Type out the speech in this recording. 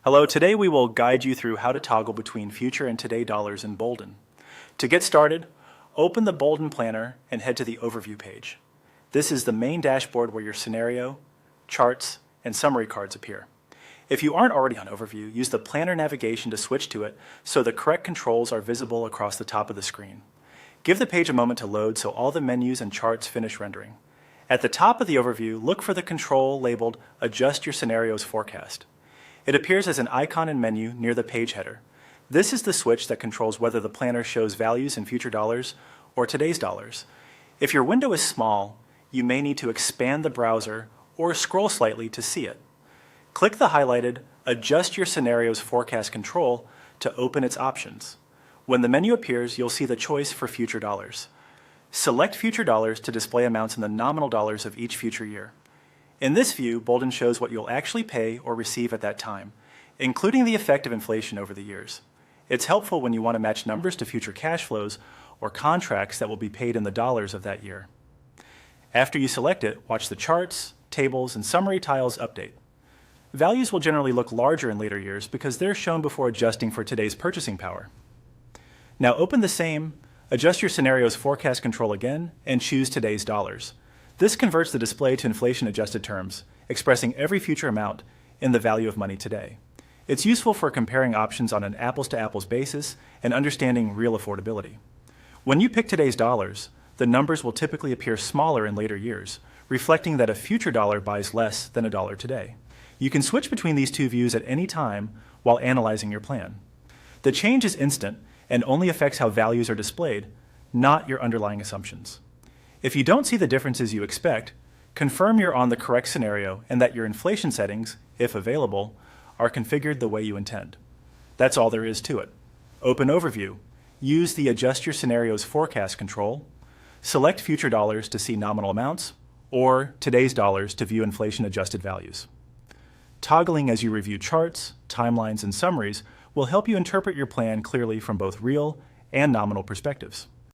Hello, today we will guide you through how to toggle between future and today dollars in Boldin. To get started, open the Boldin Planner and head to the Overview page. This is the main dashboard where your scenario, charts, and summary cards appear. If you aren't already on Overview, use the Planner navigation to switch to it so the correct controls are visible across the top of the screen. Give the page a moment to load so all the menus and charts finish rendering. At the top of the overview, look for the control labeled Adjust Your Scenarios Forecast. It appears as an icon and menu near the page header. This is the switch that controls whether the planner shows values in future dollars or today's dollars. If your window is small, you may need to expand the browser or scroll slightly to see it. Click the highlighted Adjust Your Scenarios Forecast control to open its options. When the menu appears, you'll see the choice for future dollars. Select future dollars to display amounts in the nominal dollars of each future year. In this view, Boldin shows what you'll actually pay or receive at that time, including the effect of inflation over the years. It's helpful when you want to match numbers to future cash flows or contracts that will be paid in the dollars of that year. After you select it, watch the charts, tables, and summary tiles update. Values will generally look larger in later years because they're shown before adjusting for today's purchasing power. Now open the same Adjust Your Scenarios Forecast control again and choose today's dollars. This converts the display to inflation-adjusted terms, expressing every future amount in the value of money today. It's useful for comparing options on an apples-to-apples basis and understanding real affordability. When you pick today's dollars, the numbers will typically appear smaller in later years, reflecting that a future dollar buys less than a dollar today. You can switch between these two views at any time while analyzing your plan. The change is instant and only affects how values are displayed, not your underlying assumptions. If you don't see the differences you expect, confirm you're on the correct scenario and that your inflation settings, if available, are configured the way you intend. That's all there is to it. Open Overview, use the Adjust Your Scenarios Forecast control, select future dollars to see nominal amounts, or today's dollars to view inflation-adjusted values. Toggling as you review charts, timelines, and summaries will help you interpret your plan clearly from both real and nominal perspectives.